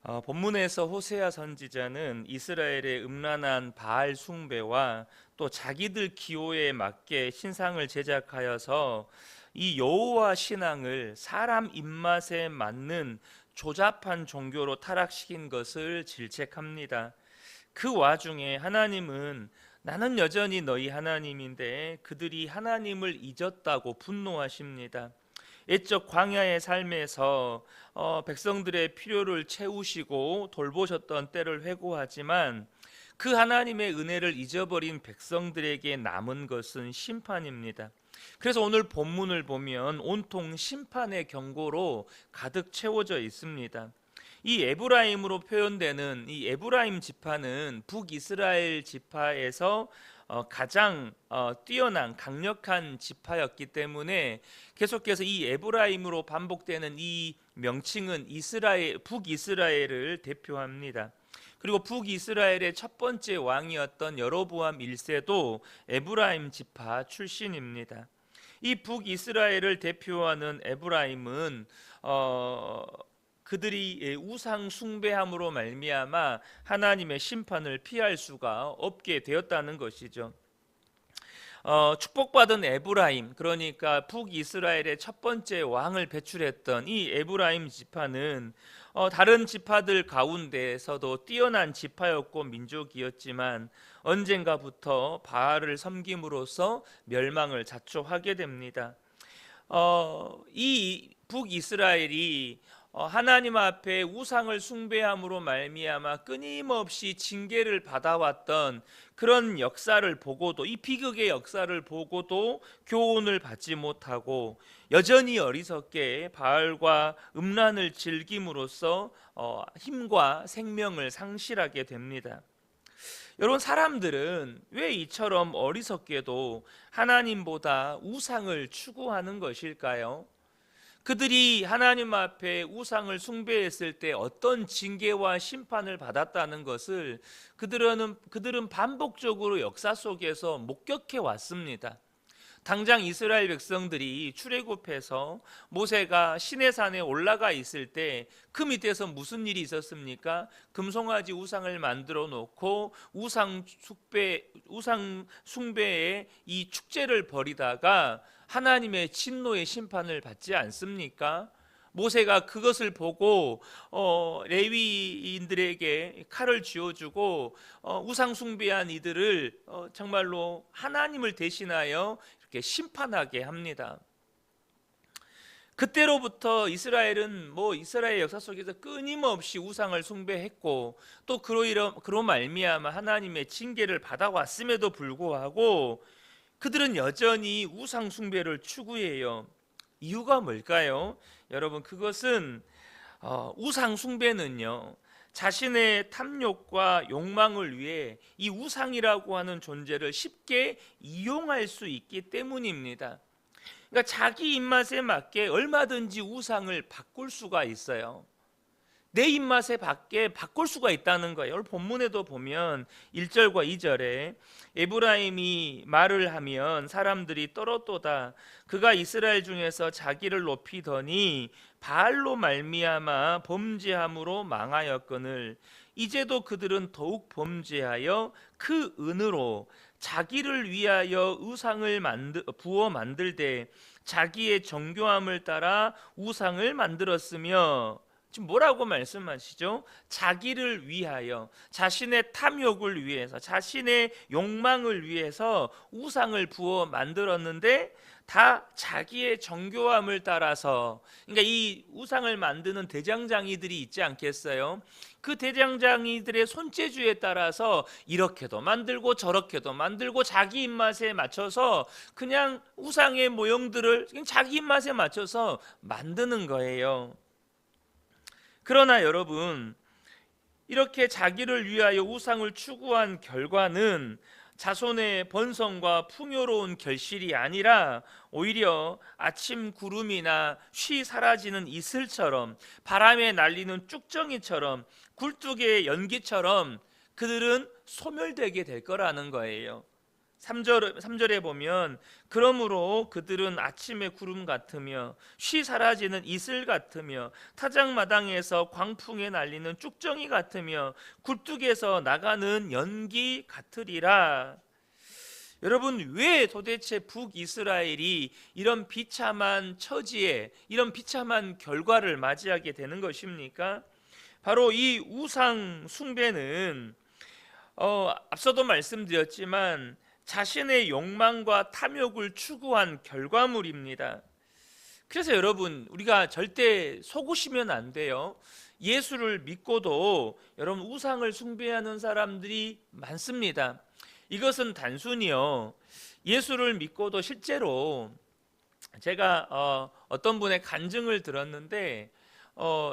본문에서 호세아 선지자는 이스라엘의 음란한 바알 숭배와 또 자기들 기호에 맞게 신상을 제작하여서 이 여호와 신앙을 사람 입맛에 맞는 조잡한 종교로 타락시킨 것을 질책합니다. 그 와중에 하나님은 나는 여전히 너희 하나님인데 그들이 하나님을 잊었다고 분노하십니다. 옛적 광야의 삶에서 백성들의 필요를 채우시고 돌보셨던 때를 회고하지만 그 하나님의 은혜를 잊어버린 백성들에게 남은 것은 심판입니다. 그래서 오늘 본문을 보면 온통 심판의 경고로 가득 채워져 있습니다. 이 에브라임으로 표현되는 이 에브라임 지파는 북이스라엘 지파에서 가장 뛰어난 강력한 지파였기 때문에 계속해서 이 에브라임으로 반복되는 이 명칭은 북이스라엘을 대표합니다. 그리고 북이스라엘의 첫 번째 왕이었던 여로보암 1세도 에브라임 지파 출신입니다. 이 북이스라엘을 대표하는 에브라임은 그들이 우상 숭배함으로 말미암아 하나님의 심판을 피할 수가 없게 되었다는 것이죠. 축복받은 에브라임, 그러니까 북이스라엘의 첫 번째 왕을 배출했던 이 에브라임 지파는 다른 지파들 가운데에서도 뛰어난 지파였고 민족이었지만 언젠가부터 바알을 섬김으로써 멸망을 자초하게 됩니다. 이 북이스라엘이 하나님 앞에 우상을 숭배함으로 말미암아 끊임없이 징계를 받아왔던 그런 역사를 보고도, 이 비극의 역사를 보고도 교훈을 받지 못하고 여전히 어리석게 바알과 음란을 즐김으로써 힘과 생명을 상실하게 됩니다. 여러분, 사람들은 왜 이처럼 어리석게도 하나님보다 우상을 추구하는 것일까요? 그들이 하나님 앞에 우상을 숭배했을 때 어떤 징계와 심판을 받았다는 것을 그들은 반복적으로 역사 속에서 목격해 왔습니다. 당장 이스라엘 백성들이 출애굽해서 모세가 시내산에 올라가 있을 때 그 밑에서 무슨 일이 있었습니까? 금송아지 우상을 만들어 놓고 우상 숭배의 이 축제를 벌이다가 하나님의 진노의 심판을 받지 않습니까? 모세가 그것을 보고 레위인들에게 칼을 쥐어주고 우상 숭배한 이들을 정말로 하나님을 대신하여 이렇게 심판하게 합니다. 그때로부터 이스라엘은 이스라엘 역사 속에서 끊임없이 우상을 숭배했고 또 그로 말미암아 하나님의 징계를 받아왔음에도 불구하고 그들은 여전히 우상 숭배를 추구해요. 이유가 뭘까요? 여러분, 그것은 우상 숭배는요, 자신의 탐욕과 욕망을 위해 이 우상이라고 하는 존재를 쉽게 이용할 수 있기 때문입니다. 그러니까 자기 입맛에 맞게 얼마든지 우상을 바꿀 수가 있어요. 내 입맛에 맞게 바꿀 수가 있다는 거예요. 오늘 본문에도 보면 1절과 2절에 에브라임이 말을 하면 사람들이 떨어도다. 그가 이스라엘 중에서 자기를 높이더니 바알로 말미암아 범죄함으로 망하였거늘 이제도 그들은 더욱 범죄하여 그 은으로 자기를 위하여 우상을 부어 만들되 자기의 정교함을 따라 우상을 만들었으며, 지금 뭐라고 말씀하시죠? 자기를 위하여, 자신의 탐욕을 위해서, 자신의 욕망을 위해서 우상을 부어 만들었는데 다 자기의 정교함을 따라서. 그러니까 이 우상을 만드는 대장장이들이 있지 않겠어요? 그 대장장이들의 손재주에 따라서 이렇게도 만들고 저렇게도 만들고 자기 입맛에 맞춰서 그냥 우상의 모형들을 자기 입맛에 맞춰서 만드는 거예요. 그러나 여러분, 이렇게 자기를 위하여 우상을 추구한 결과는 자손의 번성과 풍요로운 결실이 아니라 오히려 아침 구름이나 쉬 사라지는 이슬처럼, 바람에 날리는 쭉정이처럼, 굴뚝의 연기처럼 그들은 소멸되게 될 거라는 거예요. 3절에 보면 그러므로 그들은 아침의 구름 같으며 쉬 사라지는 이슬 같으며 타작마당에서 광풍에 날리는 쭉정이 같으며 굴뚝에서 나가는 연기 같으리라. 여러분, 왜 도대체 북이스라엘이 이런 비참한 처지에, 이런 비참한 결과를 맞이하게 되는 것입니까? 바로 이 우상 숭배는 앞서도 말씀드렸지만 자신의 욕망과 탐욕을 추구한 결과물입니다. 그래서 여러분, 우리가 절대 속으시면 안 돼요. 예수를 믿고도 여러분 우상을 숭배하는 사람들이 많습니다. 이것은 단순히요, 예수를 믿고도 실제로 제가 어떤 분의 간증을 들었는데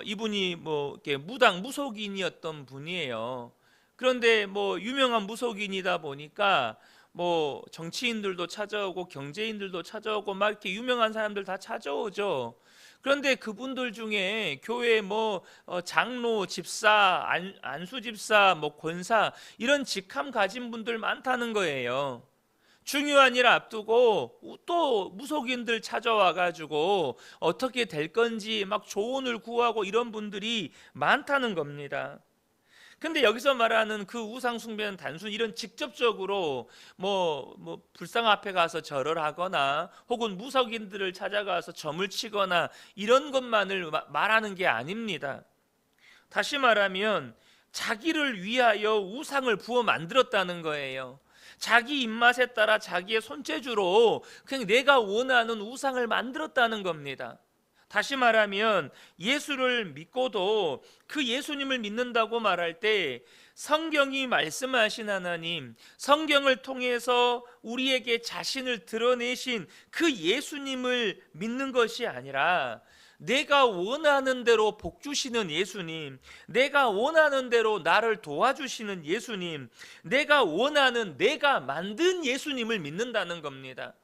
이분이 뭐 이렇게 무속인이었던 분이에요. 그런데 뭐 유명한 무속인이다 보니까 뭐 정치인들도 찾아오고 경제인들도 찾아오고 막 이렇게 유명한 사람들 다 찾아오죠. 그런데 그분들 중에 교회 뭐 장로, 집사, 안수 집사, 뭐 권사 이런 직함 가진 분들 많다는 거예요. 중요한 일 앞두고 또 무속인들 찾아와 가지고 어떻게 될 건지 막 조언을 구하고 이런 분들이 많다는 겁니다. 근데 여기서 말하는 그 우상 숭배는 단순히 이런 직접적으로 뭐 불상 앞에 가서 절을 하거나 혹은 무속인들을 찾아가서 점을 치거나 이런 것만을 말하는 게 아닙니다. 다시 말하면 자기를 위하여 우상을 부어 만들었다는 거예요. 자기 입맛에 따라 자기의 손재주로 그냥 내가 원하는 우상을 만들었다는 겁니다. 다시 말하면 예수를 믿고도 그 예수님을 믿는다고 말할 때 성경이 말씀하신 하나님, 성경을 통해서 우리에게 자신을 드러내신 그 예수님을 믿는 것이 아니라 내가 원하는 대로 복 주시는 예수님, 내가 원하는 대로 나를 도와주시는 예수님, 내가 원하는 내가 만든 예수님을 믿는다는 겁니다.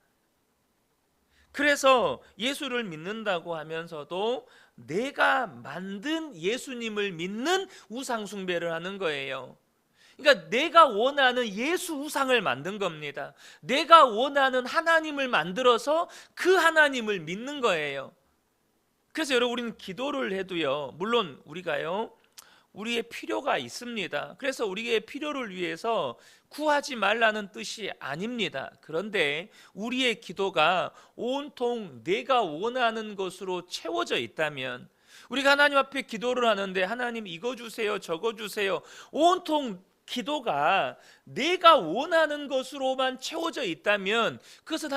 그래서 예수를 믿는다고 하면서도 내가 만든 예수님을 믿는 우상 숭배를 하는 거예요. 그러니까 내가 원하는 예수 우상을 만든 겁니다. 내가 원하는 하나님을 만들어서 그 하나님을 믿는 거예요. 그래서 여러분, 우리는 기도를 해도요, 물론 우리가요 우리의 필요가 있습니다. 그래서 우리의 필요를 위해서 구하지 말라는 뜻이 아닙니다. 그런데 우리의 기도가 온통 내가 원하는 것으로 채워져 있다면, 우리가 하나님 앞에 기도를 하는데 하나님 이거 주세요 저거 주세요, 온통 기도가 내가 원하는 것으로만 채워져 있다면 그것은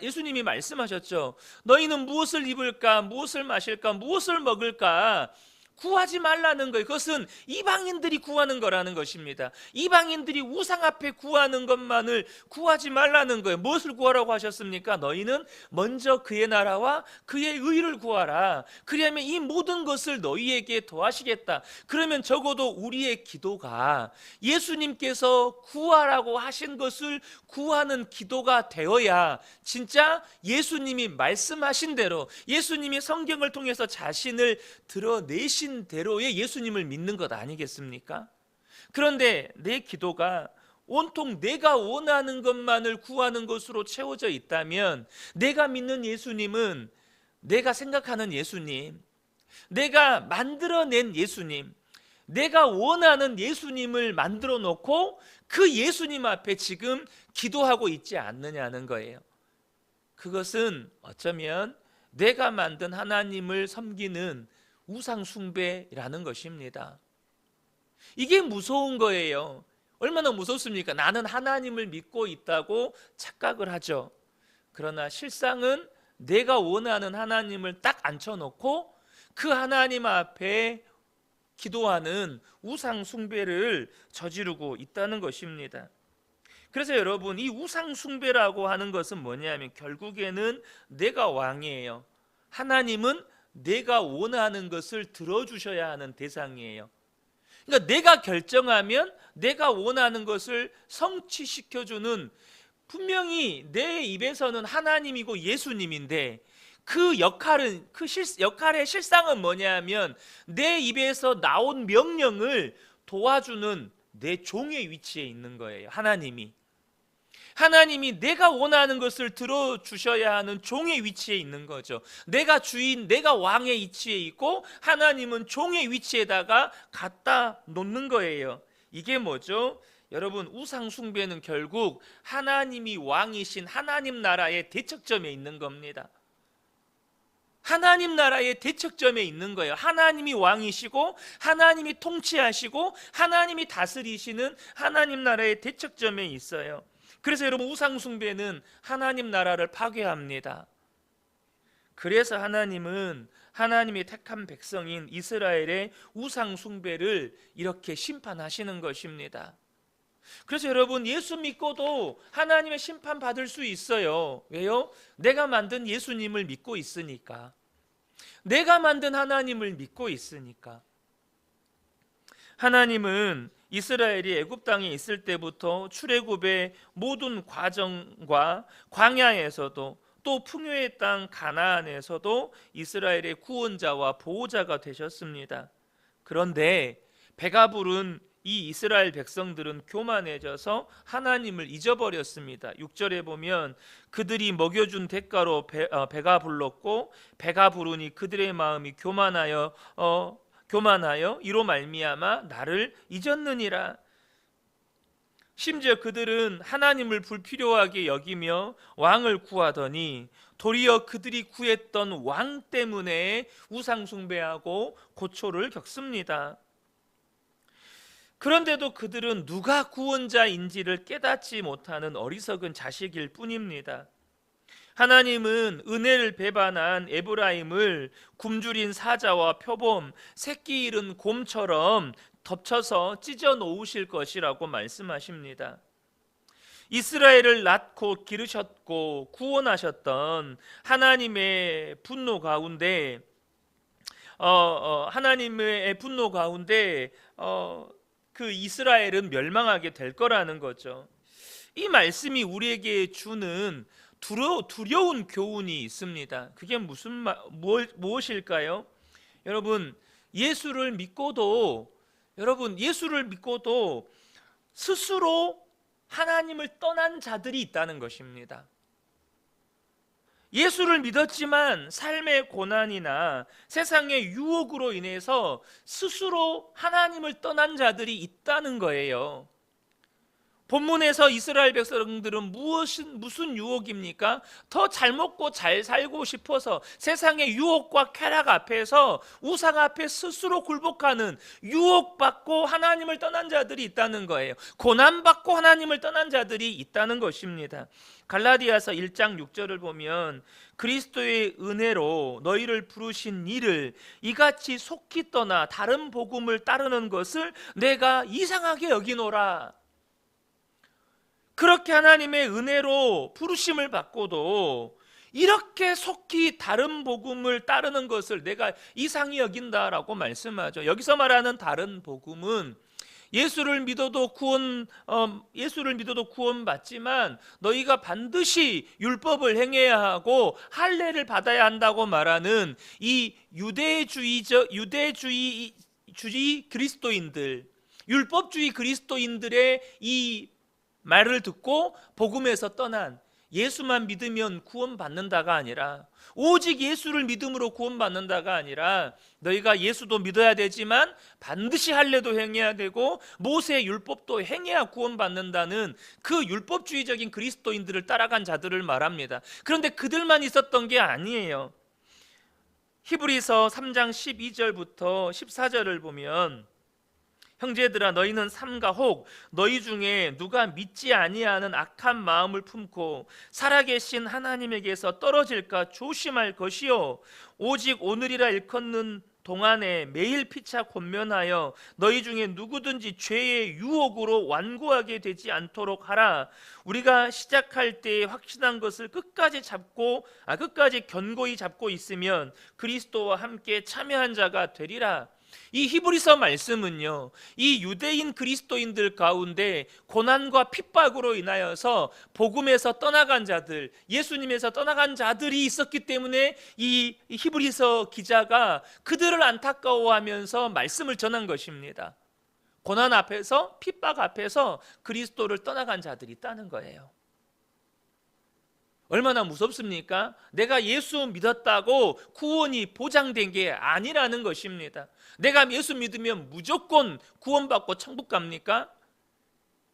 예수님이 말씀하셨죠. 너희는 무엇을 입을까, 무엇을 마실까, 무엇을 먹을까 구하지 말라는 거예요. 그것은 이방인들이 구하는 거라는 것입니다. 이방인들이 우상 앞에 구하는 것만을 구하지 말라는 거예요. 무엇을 구하라고 하셨습니까? 너희는 먼저 그의 나라와 그의 의를 구하라. 그리하면 이 모든 것을 너희에게 더하시겠다. 그러면 적어도 우리의 기도가 예수님께서 구하라고 하신 것을 구하는 기도가 되어야 진짜 예수님이 말씀하신 대로, 예수님이 성경을 통해서 자신을 드러내신 대로의 예수님을 믿는 것 아니겠습니까? 그런데 내 기도가 온통 내가 원하는 것만을 구하는 것으로 채워져 있다면 내가 믿는 예수님은 내가 생각하는 예수님, 내가 만들어낸 예수님, 내가 원하는 예수님을 만들어 놓고 그 예수님 앞에 지금 기도하고 있지 않느냐는 거예요. 그것은 어쩌면 내가 만든 하나님을 섬기는 우상 숭배라는 것입니다. 이게 무서운 거예요. 얼마나 무섭습니까? 나는 하나님을 믿고 있다고 착각을 하죠. 그러나 실상은 내가 원하는 하나님을 딱 앉혀놓고 그 하나님 앞에 기도하는 우상 숭배를 저지르고 있다는 것입니다. 그래서 여러분, 이 우상 숭배라고 하는 것은 뭐냐면 결국에는 내가 왕이에요. 하나님은 내가 원하는 것을 들어주셔야 하는 대상이에요. 그러니까 내가 결정하면 내가 원하는 것을 성취시켜주는, 분명히 내 입에서는 하나님이고 예수님인데 그 역할은, 역할의 실상은 뭐냐면 내 입에서 나온 명령을 도와주는 내 종의 위치에 있는 거예요. 하나님이. 하나님이 내가 원하는 것을 들어주셔야 하는 종의 위치에 있는 거죠. 내가 주인, 내가 왕의 위치에 있고 하나님은 종의 위치에다가 갖다 놓는 거예요. 이게 뭐죠? 여러분, 우상 숭배는 결국 하나님이 왕이신 하나님 나라의 대척점에 있는 겁니다. 하나님 나라의 대척점에 있는 거예요. 하나님이 왕이시고 하나님이 통치하시고 하나님이 다스리시는 하나님 나라의 대척점에 있어요. 그래서 여러분, 우상 숭배는 하나님 나라를 파괴합니다. 그래서 하나님은 하나님이 택한 백성인 이스라엘의 우상 숭배를 이렇게 심판하시는 것입니다. 그래서 여러분, 예수 믿고도 하나님의 심판 받을 수 있어요. 왜요? 내가 만든 예수님을 믿고 있으니까. 내가 만든 하나님을 믿고 있으니까. 하나님은 이스라엘이 애굽 땅에 있을 때부터 출애굽의 모든 과정과 광야에서도 또 풍요의 땅 가나안에서도 이스라엘의 구원자와 보호자가 되셨습니다. 그런데 배가 부른 이 이스라엘 백성들은 교만해져서 하나님을 잊어버렸습니다. 6절에 보면 그들이 먹여준 대가로 배가 불렀고 배가 부르니 그들의 마음이 교만하여 이로 말미암아 나를 잊었느니라. 심지어 그들은 하나님을 불필요하게 여기며 왕을 구하더니 도리어 그들이 구했던 왕 때문에 우상 숭배하고 고초를 겪습니다. 그런데도 그들은 누가 구원자인지를 깨닫지 못하는 어리석은 자식일 뿐입니다. 하나님은 은혜를 배반한 에브라임을 굶주린 사자와 표범, 새끼 잃은 곰처럼 덮쳐서 찢어 놓으실 것이라고 말씀하십니다. 이스라엘을 낳고 기르셨고 구원하셨던 하나님의 분노 가운데 그 이스라엘은 멸망하게 될 거라는 거죠. 이 말씀이 우리에게 주는 두려운 교훈이 있습니다. 그게 무엇일까요? 여러분, 예수를 믿고도 스스로 하나님을 떠난 자들이 있다는 것입니다. 예수를 믿었지만 삶의 고난이나 세상의 유혹으로 인해서 스스로 하나님을 떠난 자들이 있다는 거예요. 본문에서 이스라엘 백성들은 무슨 유혹입니까? 더 잘 먹고 잘 살고 싶어서 세상의 유혹과 쾌락 앞에서 우상 앞에 스스로 굴복하는, 유혹받고 하나님을 떠난 자들이 있다는 거예요. 고난받고 하나님을 떠난 자들이 있다는 것입니다. 갈라디아서 1장 6절을 보면 그리스도의 은혜로 너희를 부르신 이를 이같이 속히 떠나 다른 복음을 따르는 것을 내가 이상하게 여기노라. 그렇게 하나님의 은혜로 부르심을 받고도 이렇게 속히 다른 복음을 따르는 것을 내가 이상히 여긴다라고 말씀하죠. 여기서 말하는 다른 복음은 예수를 믿어도 구원받지만 너희가 반드시 율법을 행해야 하고 할례를 받아야 한다고 말하는 이 유대주의 그리스도인들, 율법주의 그리스도인들의 이 말을 듣고 복음에서 떠난, 예수만 믿으면 구원받는다가 아니라, 오직 예수를 믿음으로 구원받는다가 아니라 너희가 예수도 믿어야 되지만 반드시 할례도 행해야 되고 모세의 율법도 행해야 구원받는다는 그 율법주의적인 그리스도인들을 따라간 자들을 말합니다. 그런데 그들만 있었던 게 아니에요. 히브리서 3장 12절부터 14절을 보면 형제들아 너희는 삼가 혹 너희 중에 누가 믿지 아니하는 악한 마음을 품고 살아계신 하나님에게서 떨어질까 조심할 것이요 오직 오늘이라 일컫는 동안에 매일 피차 권면하여 너희 중에 누구든지 죄의 유혹으로 완고하게 되지 않도록 하라. 우리가 시작할 때 확신한 것을 끝까지 견고히 잡고 있으면 그리스도와 함께 참여한 자가 되리라. 이 히브리서 말씀은요, 이 유대인 그리스도인들 가운데 고난과 핍박으로 인하여서 복음에서 떠나간 자들, 예수님에서 떠나간 자들이 있었기 때문에 이 히브리서 기자가 그들을 안타까워하면서 말씀을 전한 것입니다. 고난 앞에서, 핍박 앞에서 그리스도를 떠나간 자들이 있다는 거예요. 얼마나 무섭습니까? 내가 예수 믿었다고 구원이 보장된 게 아니라는 것입니다. 내가 예수 믿으면 무조건 구원받고 천국 갑니까?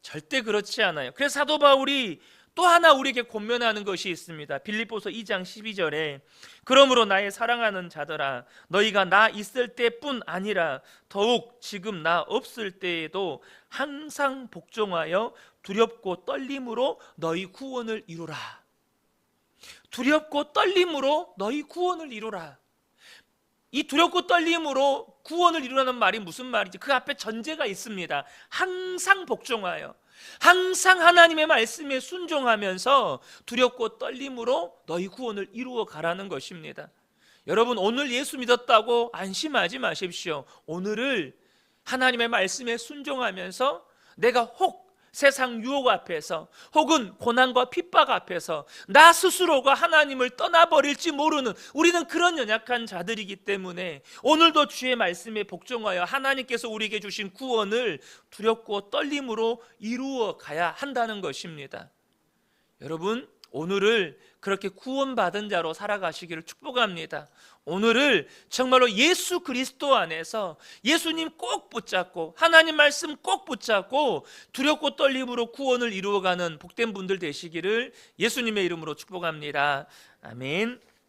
절대 그렇지 않아요. 그래서 사도 바울이 또 하나 우리에게 권면하는 것이 있습니다. 빌립보서 2장 12절에 그러므로 나의 사랑하는 자들아 너희가 나 있을 때뿐 아니라 더욱 지금 나 없을 때에도 항상 복종하여 두렵고 떨림으로 너희 구원을 이루라. 두렵고 떨림으로 너희 구원을 이루라. 이 두렵고 떨림으로 구원을 이루라는 말이 무슨 말이지? 그 앞에 전제가 있습니다. 항상 복종하여, 항상 하나님의 말씀에 순종하면서 두렵고 떨림으로 너희 구원을 이루어 가라는 것입니다. 여러분, 오늘 예수 믿었다고 안심하지 마십시오. 오늘을 하나님의 말씀에 순종하면서 내가 혹 세상 유혹 앞에서 혹은 고난과 핍박 앞에서 나 스스로가 하나님을 떠나버릴지 모르는, 우리는 그런 연약한 자들이기 때문에 오늘도 주의 말씀에 복종하여 하나님께서 우리에게 주신 구원을 두렵고 떨림으로 이루어 가야 한다는 것입니다. 여러분, 오늘을 그렇게 구원받은 자로 살아가시기를 축복합니다. 오늘을 정말로 예수 그리스도 안에서 예수님 꼭 붙잡고 하나님 말씀 꼭 붙잡고 두렵고 떨림으로 구원을 이루어가는 복된 분들 되시기를 예수님의 이름으로 축복합니다. 아멘.